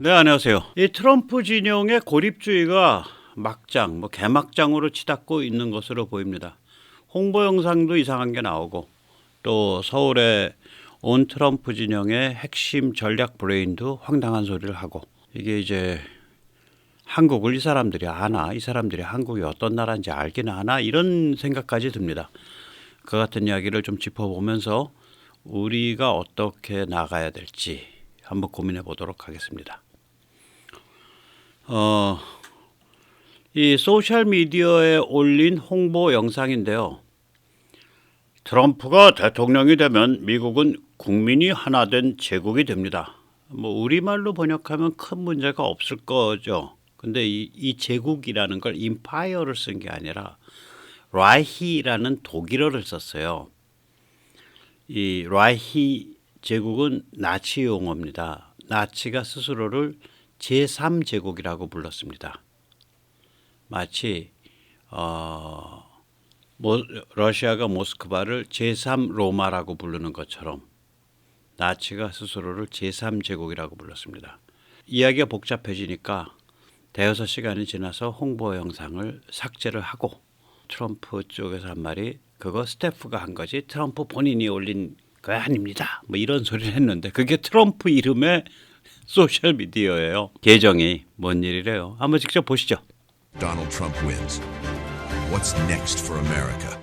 네, 안녕하세요. 이 트럼프 진영의 고립주의가 막장, 개막장으로 치닫고 있는 것으로 보입니다. 홍보 영상도 이상한 게 나오고 또 서울의 온 트럼프 진영의 핵심 전략 브레인도 황당한 소리를 하고 이게 이제 한국을 이 사람들이 아나? 이 사람들이 한국이 어떤 나라인지 알긴 아나? 이런 생각까지 듭니다. 그 같은 이야기를 좀 짚어보면서 우리가 어떻게 나가야 될지 한번 고민해 보도록 하겠습니다. 이 소셜미디어에 올린 홍보 영상인데요. 트럼프가 대통령이 되면 미국은 국민이 하나 된 제국이 됩니다. 우리말로 번역하면 큰 문제가 없을 거죠. 근데 이 제국이라는 걸 임파이어를 쓴 게 아니라 라이히라는 독일어를 썼어요. 이 라이히 제국은 나치 용어입니다. 나치가 스스로를 제3제국이라고 불렀습니다. 마치 러시아가 모스크바를 제3로마라고 부르는 것처럼 나치가 스스로를 제3제국이라고 불렀습니다. 이야기가 복잡해지니까 대여섯 시간이 지나서 홍보 영상을 삭제를 하고 트럼프 쪽에서 한 말이 그거 스태프가 한 거지 트럼프 본인이 올린 거 아닙니다. 이런 소리를 했는데 그게 트럼프 이름의 소셜미디어예요. 계정이 뭔 일이래요. 한번 직접 보시죠. Donald Trump wins. What's next for America?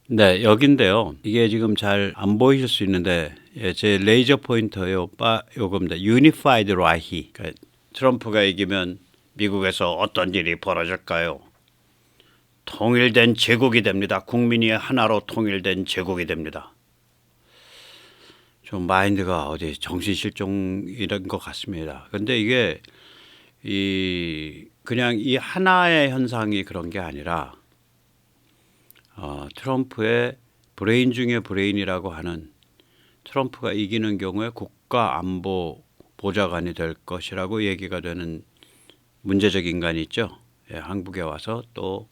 네, 여긴데요. 이게 지금 잘 안 보이실 수 있는데 제 레이저 포인터요. 요겁니다. Unified Right. 그러니까 트럼프가 이기면 미국에서 어떤 일이 벌어질까요? 통일된 제국이 됩니다. 국민이 하나로 통일된 제국이 됩니다. 좀 마인드가 어디 정신실종이란 것 같습니다. 근데 이게 그냥 이 하나의 현상이 그런 게 아니라 트럼프의 브레인 중에 브레인이라고 하는 트럼프가 이기는 경우에 국가안보 보좌관이 될 것이라고 얘기가 되는 문제적 인간이 있죠. 예, 한국에 와서 또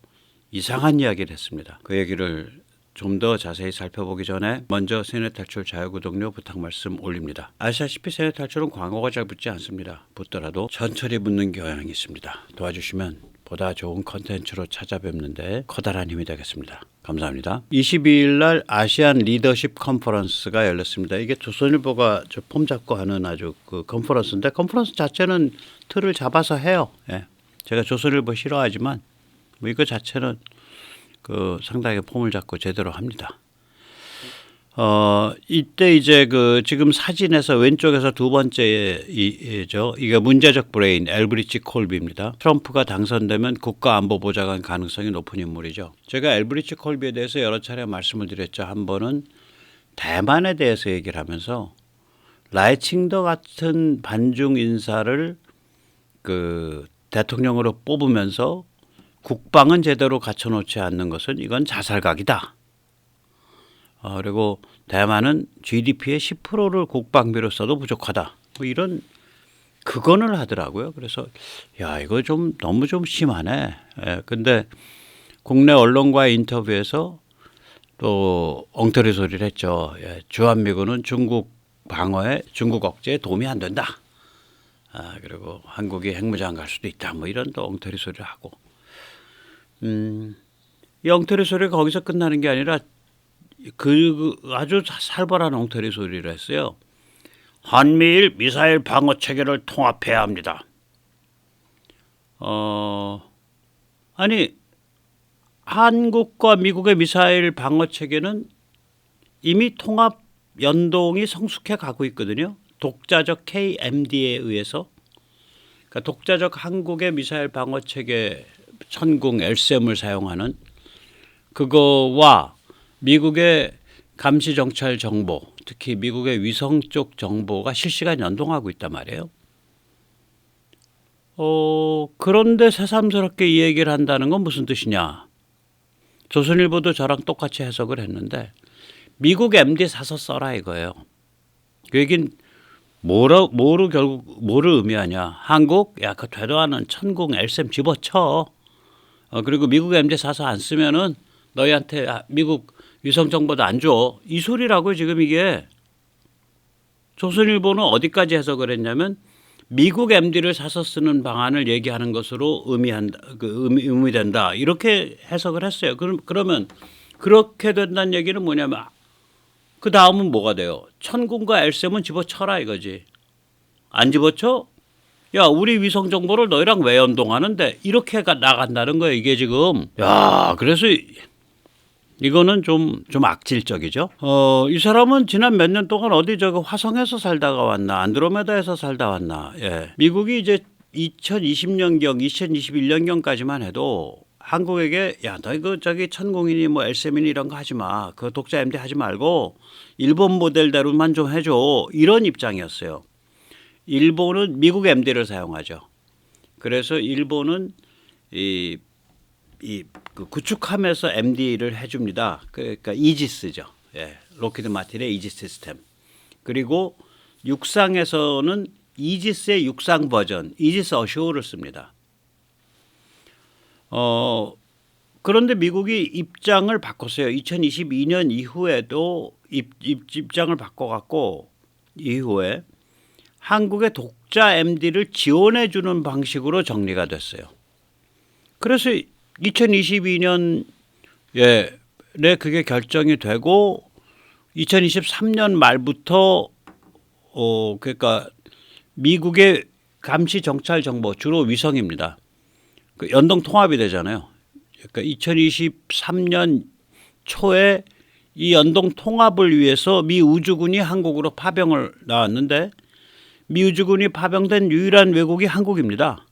이상한 이야기를 했습니다. 그 얘기를 좀 더 자세히 살펴보기 전에 먼저 세뇌탈출 자유구독료 부탁 말씀 올립니다. 아시다시피 세뇌탈출은 광고가 잘 붙지 않습니다. 붙더라도 천천히 붙는 경향이 있습니다. 도와주시면 보다 좋은 컨텐츠로 찾아뵙는데 커다란 힘이 되겠습니다. 감사합니다. 22일 날 아시안 리더십 컨퍼런스가 열렸습니다. 이게 조선일보가 폼 잡고 하는 아주 그 컨퍼런스인데 컨퍼런스 자체는 틀을 잡아서 해요. 예. 제가 조선일보 싫어하지만 이거 자체는 상당히 폼을 잡고 제대로 합니다. 이때 이제 지금 사진에서 왼쪽에서 두 번째죠. 이게 문제적 브레인 엘브리치 콜비입니다. 트럼프가 당선되면 국가안보보좌관 가능성이 높은 인물이죠. 제가 엘브리치 콜비에 대해서 여러 차례 말씀을 드렸죠. 한 번은 대만에 대해서 얘기를 하면서 라이칭더 같은 반중 인사를 대통령으로 뽑으면서 국방은 제대로 갖춰놓지 않는 것은 이건 자살각이다. 그리고 대만은 GDP의 10%를 국방비로 써도 부족하다. 이런 극언을 하더라고요. 그래서 이거 너무 심하네. 근데 국내 언론과의 인터뷰에서 또 엉터리 소리를 했죠. 주한미군은 중국 방어에 중국 억제에 도움이 안 된다. 그리고 한국이 핵무장 갈 수도 있다. 이런 또 엉터리 소리를 하고. 이 엉터리 소리가 거기서 끝나는 게 아니라 아주 살벌한 엉터리 소리를 했어요. 한미일 미사일 방어 체계를 통합해야 합니다. 아니 한국과 미국의 미사일 방어 체계는 이미 통합 연동이 성숙해 가고 있거든요. 독자적 KMD에 의해서. 그러니까 독자적 한국의 미사일 방어 체계 천궁 LSAM을 사용하는 그거와 미국의 감시 정찰 정보, 특히 미국의 위성 쪽 정보가 실시간 연동하고 있단 말이에요. 그런데 새삼스럽게 이 얘기를 한다는 건 무슨 뜻이냐? 조선일보도 저랑 똑같이 해석을 했는데 미국 MD 사서 써라 이거예요. 그 얘기는 뭐를 의미하냐? 한국 그 되도 않은 천궁 LSAM 집어쳐. 그리고 미국 MD 사서 안 쓰면은 너희한테 미국 위성 정보도 안 줘. 이 소리라고요 지금 이게. 조선일보는 어디까지 해석을 했냐면 미국 MD를 사서 쓰는 방안을 얘기하는 것으로 의미된다. 이렇게 해석을 했어요. 그러면 그렇게 된다는 얘기는 뭐냐면 그 다음은 뭐가 돼요? 천군과 엘셈은 집어쳐라 이거지. 안 집어쳐? 야, 우리 위성 정보를 너희랑 왜 연동하는데? 이렇게 나간다는 거예요. 이게 지금. 야, 그래서 이거는 좀 악질적이죠. 이 사람은 지난 몇 년 동안 어디 저기 화성에서 살다가 왔나, 안드로메다에서 살다 왔나. 예. 미국이 이제 2020년경, 2021년경까지만 해도 한국에게 야, 너 이거 저기 천공이니 뭐 엘셈이니 이런 거 하지 마. 그 독자 MD 하지 말고 일본 모델대로만 좀 해줘. 이런 입장이었어요. 일본은 미국 MD를 사용하죠. 그래서 일본은 그 구축함에서 MD를 해줍니다. 그러니까 이지스죠. 예, 로키드 마틴의 이지스 시스템. 그리고 육상에서는 이지스의 육상 버전, 이지스 어쇼를 씁니다. 그런데 미국이 입장을 바꿨어요. 2022년 이후에도 입장을 바꿔갖고 이후에 한국의 독자 MD를 지원해 주는 방식으로 정리가 됐어요. 그래서 2022년에 그게 결정이 되고 2023년 말부터 그러니까 미국의 감시 정찰 정보 주로 위성입니다. 그 연동 통합이 되잖아요. 그러니까 2023년 초에 이 연동 통합을 위해서 미 우주군이 한국으로 파병을 나왔는데 미 우주군이 파병된 유일한 외국이 한국입니다.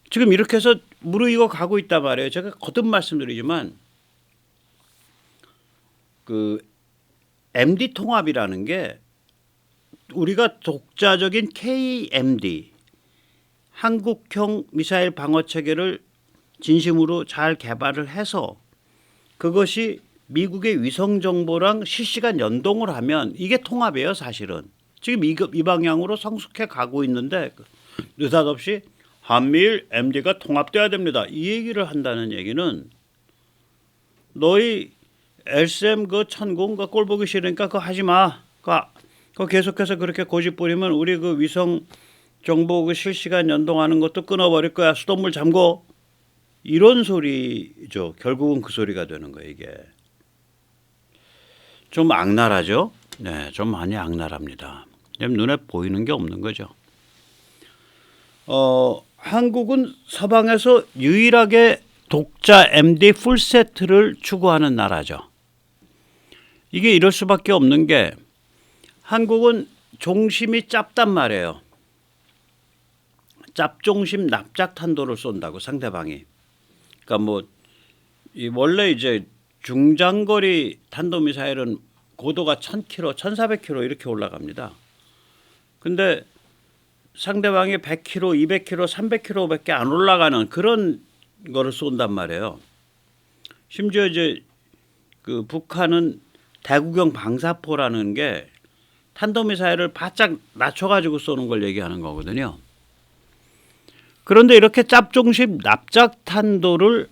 지금 이렇게 해서 무르익어 가고 있단 말이에요. 제가 거듭 말씀드리지만 그 MD 통합이라는 게 우리가 독자적인 KMD 한국형 미사일 방어 체계를 진심으로 잘 개발을 해서 그것이 미국의 위성 정보랑 실시간 연동을 하면 이게 통합이에요, 사실은. 지금 이 방향으로 성숙해 가고 있는데 느닷없이 한미일 MD가 통합돼야 됩니다. 이 얘기를 한다는 얘기는 너희 LSM 그 천공 그 꼴 보기 싫으니까 그거 하지 마. 그거 계속해서 그렇게 고집 부리면 우리 그 위성 정보 그 실시간 연동하는 것도 끊어버릴 거야. 수돗물 잠궈. 이런 소리죠. 결국은 그 소리가 되는 거예요, 이게. 좀 악랄하죠? 네, 좀 많이 악랄합니다. 눈에 보이는 게 없는 거죠. 한국은 서방에서 유일하게 독자 MD 풀세트를 추구하는 나라죠. 이게 이럴 수밖에 없는 게 한국은 종심이 짧단 말이에요. 짭종심 납작탄도를 쏜다고 상대방이. 그러니까 뭐 원래 이제 중장거리 탄도미사일은 고도가 1000km, 1400km 이렇게 올라갑니다. 근데 상대방이 100km, 200km, 300km밖에 안 올라가는 그런 거를 쏜단 말이에요. 심지어 이제 그 북한은 대구경 방사포라는 게 탄도미사일을 바짝 낮춰가지고 쏘는 걸 얘기하는 거거든요. 그런데 이렇게 짭종심 납작탄도를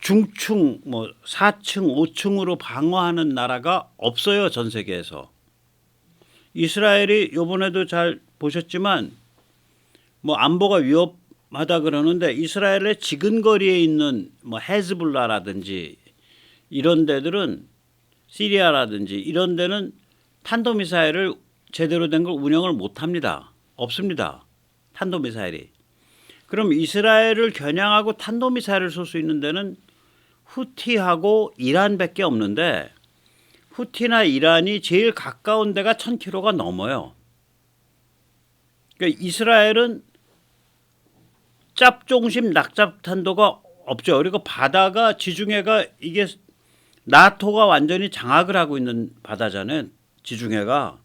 중층, 뭐 4층, 5층으로 방어하는 나라가 없어요, 전 세계에서. 이스라엘이 이번에도 잘 보셨지만 뭐 안보가 위협하다 그러는데 이스라엘의 지근거리에 있는 뭐 헤즈볼라라든지 이런 데들은 시리아라든지 이런 데는 탄도미사일을 제대로 된 걸 운영을 못합니다. 없습니다. 탄도미사일이. 그럼 이스라엘을 겨냥하고 탄도미사일을 쏠 수 있는 데는 후티하고 이란밖에 없는데 후티나 이란이 제일 가까운 데가 1000km가 넘어요. 그러니까 이스라엘은 짭종심 낙잡탄도가 없죠. 그리고 바다가 지중해가 이게 나토가 완전히 장악을 하고 있는 바다잖아요. 지중해가.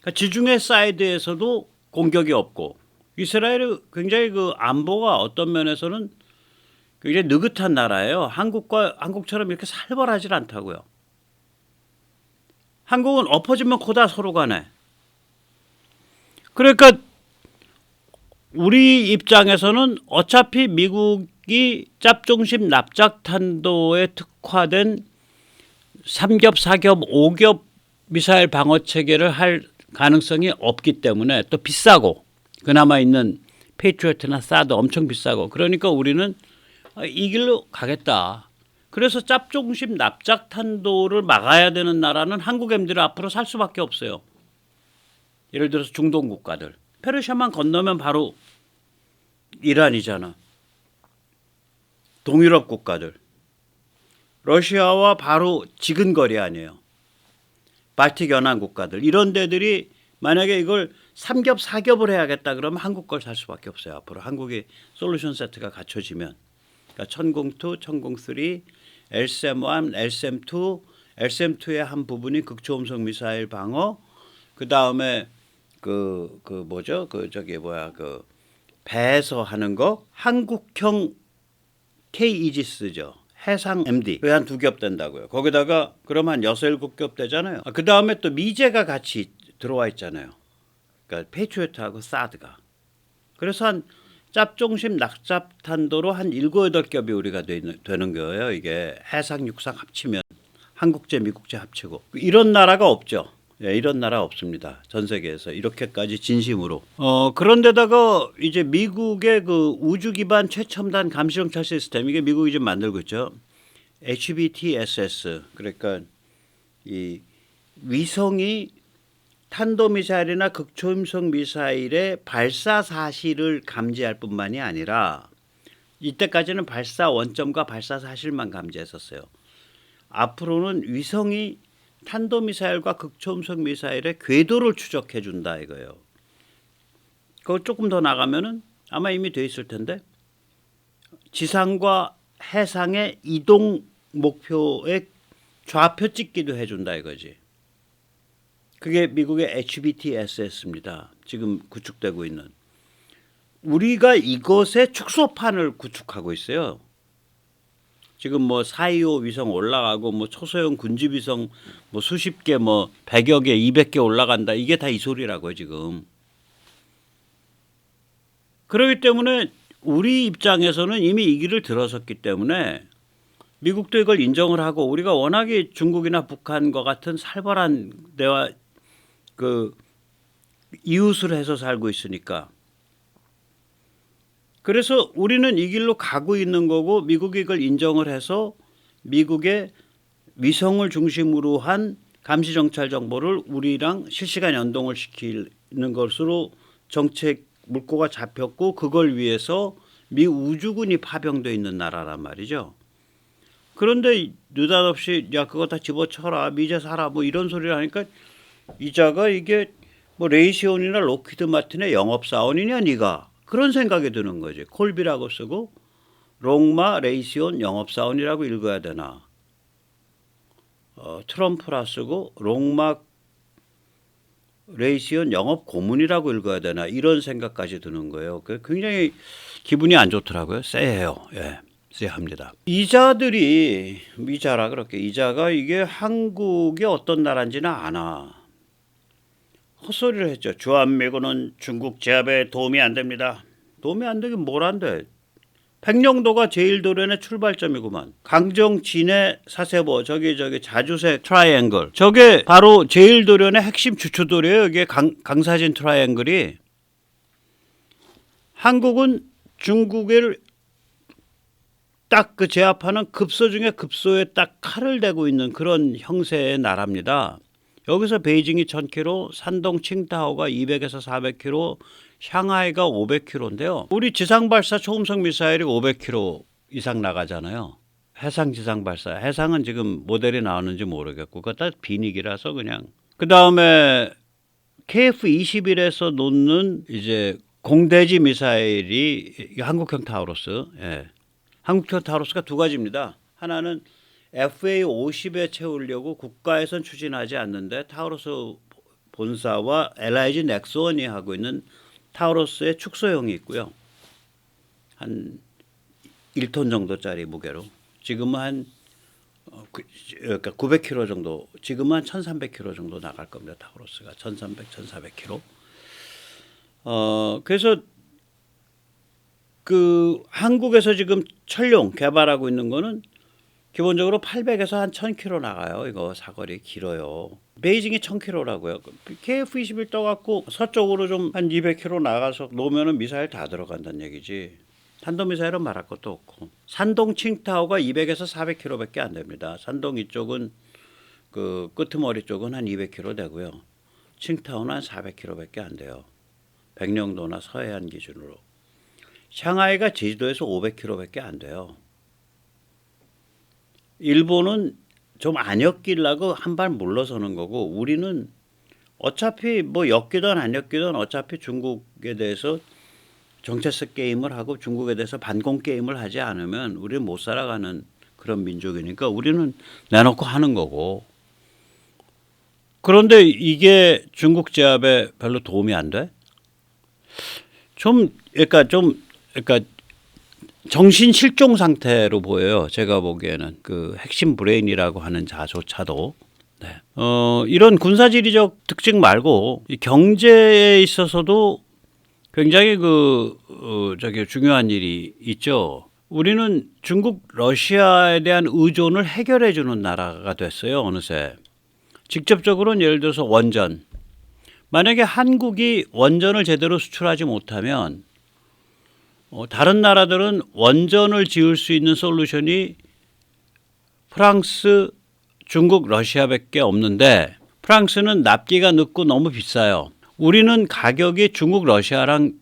그러니까 지중해 사이드에서도 공격이 없고 이스라엘이 굉장히 그 안보가 어떤 면에서는 굉장히 느긋한 나라예요. 한국처럼 이렇게 살벌하지 않다고요. 한국은 엎어지면 코다 서로 가네. 그러니까 우리 입장에서는 어차피 미국이 짭종심 납작탄도에 특화된 3겹, 4겹, 5겹 미사일 방어 체계를 할 가능성이 없기 때문에 또 비싸고 그나마 있는 페이트리어트나 사드 엄청 비싸고 그러니까 우리는 이 길로 가겠다. 그래서 짭중심 납작탄도를 막아야 되는 나라는 한국 MD를 앞으로 살 수밖에 없어요. 예를 들어서 중동 국가들. 페르시아만 건너면 바로 이란이잖아. 동유럽 국가들. 러시아와 바로 지근거리 아니에요. 발틱 연안 국가들. 이런 데들이 만약에 이걸 3겹, 4겹을 해야겠다 그러면 한국 걸 살 수밖에 없어요. 앞으로 한국의 솔루션 세트가 갖춰지면. 그러니까 천공2, 천공3, LSM1, LSM2, LSM2의 한 부분이 극초음속 미사일 방어, 그 다음에 배에서 하는 거, 한국형 K 이지스죠. 해상 MD. 그게 한 2겹 된다고요. 거기다가 그러면 한 6, 7겹 되잖아요. 그 다음에 또 미제가 같이 들어와 있잖아요. 그러니까 페이트리어트하고 사드가. 그래서 한 짭중심 낙잡탄도로 한 7, 8겹이 우리가 되는 거예요. 이게 해상 육상 합치면 한국제 미국제 합치고 이런 나라가 없죠. 예, 이런 나라 없습니다. 전 세계에서 이렇게까지 진심으로. 그런데다가 이제 미국의 그 우주 기반 최첨단 감시정찰 시스템 이게 미국이 좀 만들고 있죠. HBTSS 그러니까 이 위성이 탄도미사일이나 극초음속 미사일의 발사 사실을 감지할 뿐만이 아니라 이때까지는 발사 원점과 발사 사실만 감지했었어요. 앞으로는 위성이 탄도미사일과 극초음속 미사일의 궤도를 추적해 준다 이거예요. 그거 조금 더 나가면은 아마 이미 돼 있을 텐데 지상과 해상의 이동 목표의 좌표 찍기도 해준다 이거지. 그게 미국의 HBTSS입니다. 지금 구축되고 있는. 우리가 이것의 축소판을 구축하고 있어요. 지금 뭐 425 위성 올라가고 뭐 초소형 군지 위성 뭐 수십 개 뭐 100여 개, 200개 올라간다. 이게 다 이 소리라고요, 지금. 그렇기 때문에 우리 입장에서는 이미 이 길을 들어섰기 때문에 미국도 이걸 인정을 하고 우리가 워낙에 중국이나 북한과 같은 살벌한 데와 그 이웃을 해서 살고 있으니까 그래서 우리는 이 길로 가고 있는 거고 미국이 이걸 인정을 해서 미국의 위성을 중심으로 한 감시정찰 정보를 우리랑 실시간 연동을 시키는 것으로 정책 물꼬가 잡혔고 그걸 위해서 미 우주군이 파병되어 있는 나라란 말이죠. 그런데 느닷없이 야 그거 다 집어쳐라 미제 사라 뭐 이런 소리를 하니까 이자가 이게 뭐 레이시온이나 로키드 마틴의 영업사원이냐 네가 그런 생각이 드는 거지. 콜비라고 쓰고 롱마 레이시온 영업사원이라고 읽어야 되나. 트럼프라 쓰고 롱마 레이시온 영업고문이라고 읽어야 되나 이런 생각까지 드는 거예요. 굉장히 기분이 안 좋더라고요. 쎄해요. 예, 쎄합니다. 이자라 그렇게 이자가 이게 한국이 어떤 나라인지는 아나. 헛소리를 했죠. 주한미군은 중국 제압에 도움이 안 됩니다. 도움이 안 되긴 뭘 안 돼. 백령도가 제1도련의 출발점이구만. 강정, 진해, 사세보, 저기 자주색 트라이앵글. 저게 바로 제1도련의 핵심 주초돌이에요. 이게 강사진 트라이앵글이. 한국은 중국을 딱 그 제압하는 급소 중에 급소에 딱 칼을 대고 있는 그런 형세의 나라입니다. 여기서 베이징이 1000km, 산동 칭타오가 200에서 400km, 샹하이가 500km인데요. 우리 지상발사 초음속 미사일이 500km 이상 나가잖아요. 해상 지상발사. 해상은 지금 모델이 나오는지 모르겠고 그거 다 비닉이라서 그냥. 그 다음에 KF-21에서 놓는 이제 공대지 미사일이 한국형 타우로스. 예. 한국형 타우로스가 두 가지입니다. 하나는 FA-50에 채우려고 국가에선 추진하지 않는데 타우로스 본사와 LIG 넥스원이 하고 있는 타우로스의 축소형이 있고요. 한 1톤 정도짜리 무게로. 지금은 한 그러니까 900km 정도. 지금은 한 1300km 정도 나갈 겁니다. 타우로스가 1300, 1400km. 그래서 그 한국에서 지금 철룡 개발하고 있는 거는 기본적으로 800에서 한 1000km 나가요. 이거 사거리 길어요. 베이징이 1000km라고요. KF-21 떠갖고 서쪽으로 좀 한 200km 나가서 놓으면은 미사일 다 들어간다는 얘기지. 탄도미사일은 말할 것도 없고. 산동 칭타오가 200에서 400km밖에 안 됩니다. 산동 이쪽은 그 끄트머리 쪽은 한 200km 되고요. 칭타오는 한 400km밖에 안 돼요. 백령도나 서해안 기준으로. 샹하이가 제주도에서 500km밖에 안 돼요. 일본은 좀 안 엮이려고 한 발 물러서는 거고, 우리는 어차피 뭐 엮이든 안 엮이든 어차피 중국에 대해서 정체성 게임을 하고 중국에 대해서 반공 게임을 하지 않으면 우리는 못 살아가는 그런 민족이니까 우리는 내놓고 하는 거고. 그런데 이게 중국 제압에 별로 도움이 안 돼? 그러니까 정신 실종 상태로 보여요. 제가 보기에는 그 핵심 브레인이라고 하는 자조차도. 네. 이런 군사지리적 특징 말고 이 경제에 있어서도 굉장히 중요한 일이 있죠. 우리는 중국, 러시아에 대한 의존을 해결해 주는 나라가 됐어요. 어느새. 직접적으로는 예를 들어서 원전. 만약에 한국이 원전을 제대로 수출하지 못하면 다른 나라들은 원전을 지을 수 있는 솔루션이 프랑스, 중국, 러시아밖에 없는데 프랑스는 납기가 늦고 너무 비싸요. 우리는 가격이 중국, 러시아랑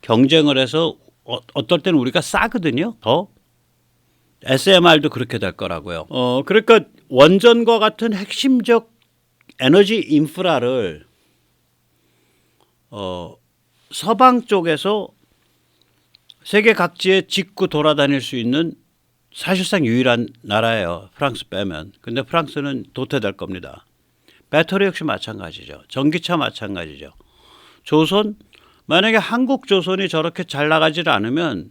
경쟁을 해서 어떨 때는 우리가 싸거든요. 더. SMR도 그렇게 될 거라고요. 그러니까 원전과 같은 핵심적 에너지 인프라를 서방 쪽에서 세계 각지에 짓고 돌아다닐 수 있는 사실상 유일한 나라예요. 프랑스 빼면. 근데 프랑스는 도태될 겁니다. 배터리 역시 마찬가지죠. 전기차 마찬가지죠. 조선, 만약에 한국 조선이 저렇게 잘 나가질 않으면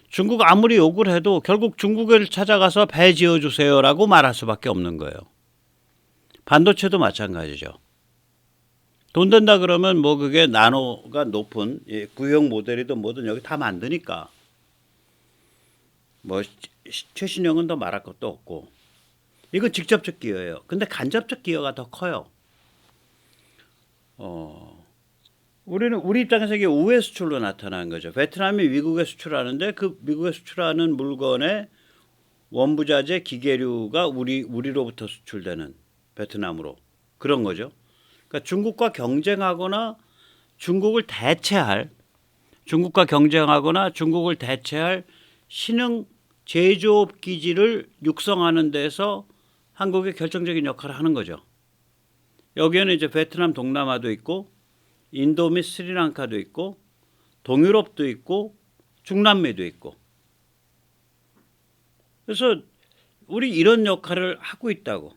중국 아무리 욕을 해도 결국 중국을 찾아가서 배 지어주세요라고 말할 수밖에 없는 거예요. 반도체도 마찬가지죠. 돈 된다 그러면 뭐 그게 나노가 높은 구형 모델이든 뭐든 여기 다 만드니까 뭐 최신형은 더 말할 것도 없고 이건 직접적 기여예요. 근데 간접적 기여가 더 커요. 우리 입장에서 이게 우회 수출로 나타나는 거죠. 베트남이 미국에 수출하는데 그 미국에 수출하는 물건의 원부자재 기계류가 우리로부터 수출되는 베트남으로 그런 거죠. 그러니까 중국과 경쟁하거나 중국을 대체할 신흥 제조업 기지를 육성하는 데서 한국이 결정적인 역할을 하는 거죠. 여기에는 이제 베트남 동남아도 있고 인도 및 스리랑카도 있고 동유럽도 있고 중남미도 있고 그래서 우리 이런 역할을 하고 있다고.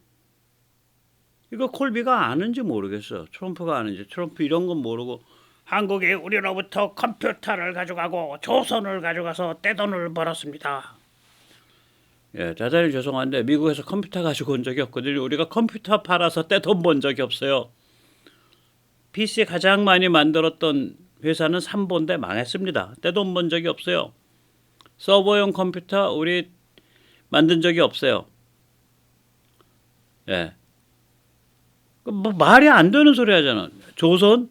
이거 콜비가 아는지 모르겠어. 트럼프가 아는지. 트럼프 이런 건 모르고 한국이 우리로부터 컴퓨터를 가져가고 조선을 가져가서 떼돈을 벌었습니다. 예, 대단히 죄송한데 미국에서 컴퓨터 가지고 온 적이 없거든요. 우리가 컴퓨터 팔아서 떼돈 번 적이 없어요. PC 가장 많이 만들었던 회사는 삼보인데 망했습니다. 떼돈 번 적이 없어요. 서버용 컴퓨터 우리 만든 적이 없어요. 예. 뭐 말이 안 되는 소리 하잖아. 조선?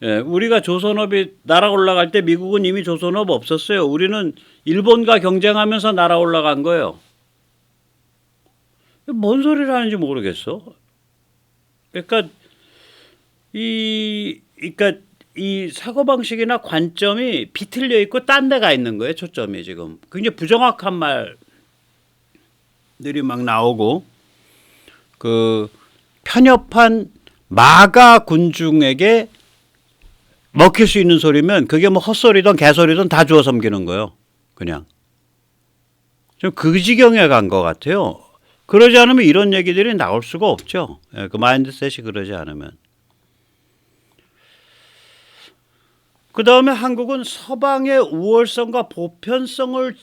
예, 우리가 조선업이 날아 올라갈 때 미국은 이미 조선업 없었어요. 우리는 일본과 경쟁하면서 날아 올라간 거예요. 뭔 소리를 하는지 모르겠어. 그러니까 이 사고방식이나 관점이 비틀려 있고 딴 데가 있는 거예요. 초점이 지금. 굉장히 부정확한 말들이 막 나오고 그 편협한 마가 군중에게 먹힐 수 있는 소리면 그게 뭐 헛소리든 개소리든 다 주워 섬기는 거예요. 그냥. 좀 그 지경에 간 것 같아요. 그러지 않으면 이런 얘기들이 나올 수가 없죠. 그 마인드셋이 그러지 않으면. 그 다음에 한국은 서방의 우월성과 보편성을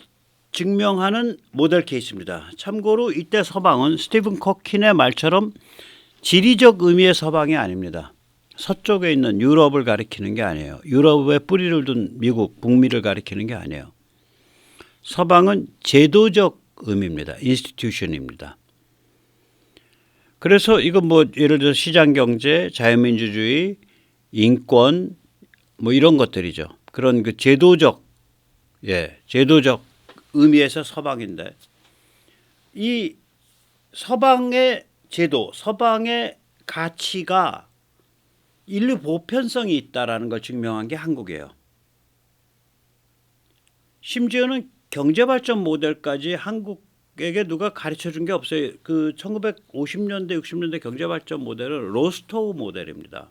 증명하는 모델 케이스입니다. 참고로 이때 서방은 스티븐 커킨의 말처럼 지리적 의미의 서방이 아닙니다. 서쪽에 있는 유럽을 가리키는 게 아니에요. 유럽에 뿌리를 둔 미국, 북미를 가리키는 게 아니에요. 서방은 제도적 의미입니다. institution입니다. 그래서 이거 뭐 예를 들어 시장 경제, 자유민주주의, 인권 뭐 이런 것들이죠. 그런 그 제도적 의미에서 서방인데 이 서방의 제도, 서방의 가치가 인류 보편성이 있다라는 걸 증명한 게 한국이에요. 심지어는 경제발전 모델까지 한국에게 누가 가르쳐 준 게 없어요. 그 1950년대, 60년대 경제발전 모델은 로스토우 모델입니다.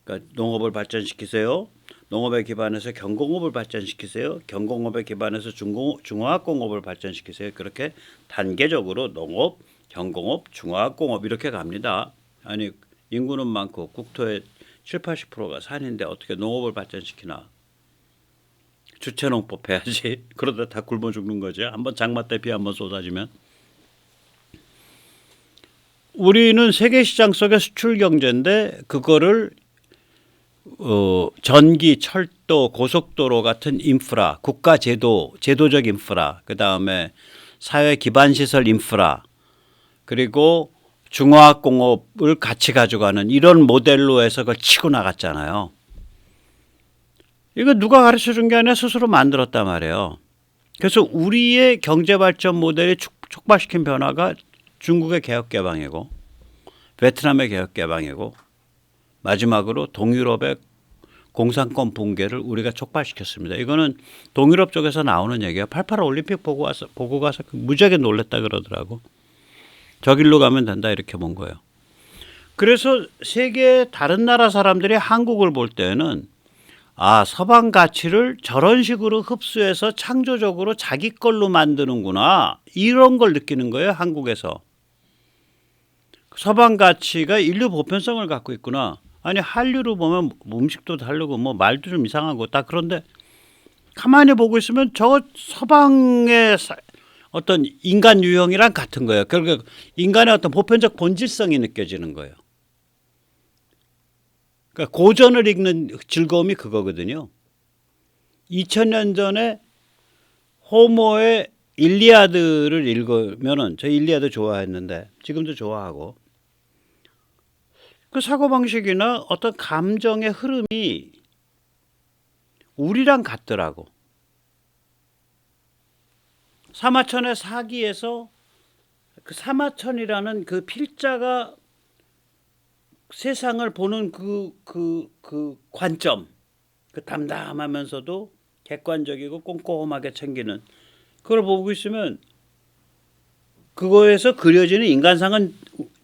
그러니까 농업을 발전시키세요. 농업에 기반해서 경공업을 발전시키세요. 경공업에 기반해서 중화학공업을 발전시키세요. 그렇게 단계적으로 농업, 경공업, 중화학공업 이렇게 갑니다. 아니 인구는 많고 국토의 7, 80%가 산인데 어떻게 농업을 발전시키나. 주체농법 해야지. 그러다 다 굶어 죽는 거지. 한번 장마 때 비 한번 쏟아지면. 우리는 세계 시장 속의 수출 경제인데 그거를 전기, 철도, 고속도로 같은 인프라, 국가 제도적 인프라, 그다음에 사회 기반 시설 인프라, 그리고 중화학공업을 같이 가져가는 이런 모델로 해서 그걸 치고 나갔잖아요. 이거 누가 가르쳐 준 게 아니라 스스로 만들었단 말이에요. 그래서 우리의 경제발전 모델이 촉발시킨 변화가 중국의 개혁개방이고 베트남의 개혁개방이고 마지막으로 동유럽의 공산권 붕괴를 우리가 촉발시켰습니다. 이거는 동유럽 쪽에서 나오는 얘기예요. 88 올림픽 보고 가서 무지하게 놀랬다 그러더라고. 저 길로 가면 된다 이렇게 본 거예요. 그래서 세계 다른 나라 사람들이 한국을 볼 때는 서방 가치를 저런 식으로 흡수해서 창조적으로 자기 걸로 만드는구나. 이런 걸 느끼는 거예요. 한국에서. 서방 가치가 인류 보편성을 갖고 있구나. 아니 한류로 보면 음식도 다르고 뭐 말도 좀 이상하고 딱 그런데 가만히 보고 있으면 저 서방의 어떤 인간 유형이랑 같은 거예요. 그러니까 인간의 어떤 보편적 본질성이 느껴지는 거예요. 그러니까 고전을 읽는 즐거움이 그거거든요. 2000년 전에 호모의 일리아드를 읽으면은 저 일리아드 좋아했는데 지금도 좋아하고 그 사고방식이나 어떤 감정의 흐름이 우리랑 같더라고. 사마천의 사기에서 그 사마천이라는 그 필자가 세상을 보는 그 관점, 그 담담하면서도 객관적이고 꼼꼼하게 챙기는 그걸 보고 있으면 그거에서 그려지는 인간상은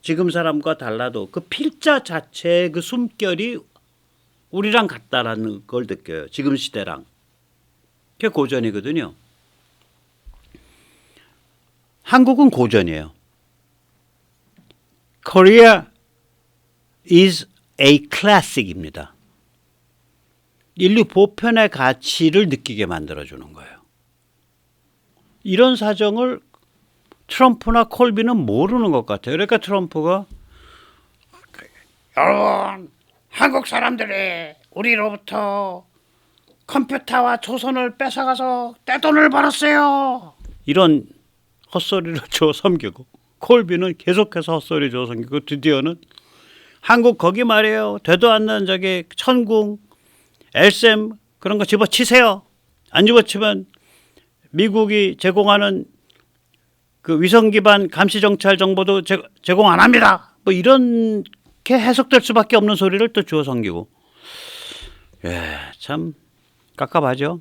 지금 사람과 달라도 그 필자 자체의 그 숨결이 우리랑 같다라는 걸 느껴요. 지금 시대랑. 그게 고전이거든요. 한국은 고전이에요. Korea is a classic입니다. 인류 보편의 가치를 느끼게 만들어주는 거예요. 이런 사정을 트럼프나 콜비는 모르는 것 같아요. 그러니까 트럼프가 여러분 한국 사람들이 우리로부터 컴퓨터와 조선을 뺏어가서 떼돈을 벌었어요. 이런 헛소리를 줘 섬기고 콜비는 계속해서 헛소리 줘 섬기고 드디어는 한국 거기 말이에요. 되도 않는 저기 천궁, 엘셈 그런 거 집어치세요. 안 집어치면 미국이 제공하는 그 위성 기반 감시 정찰 정보도 제공 안 합니다. 뭐 이렇게 해석될 수밖에 없는 소리를 또 주워 섬기고. 참 깝깝하죠.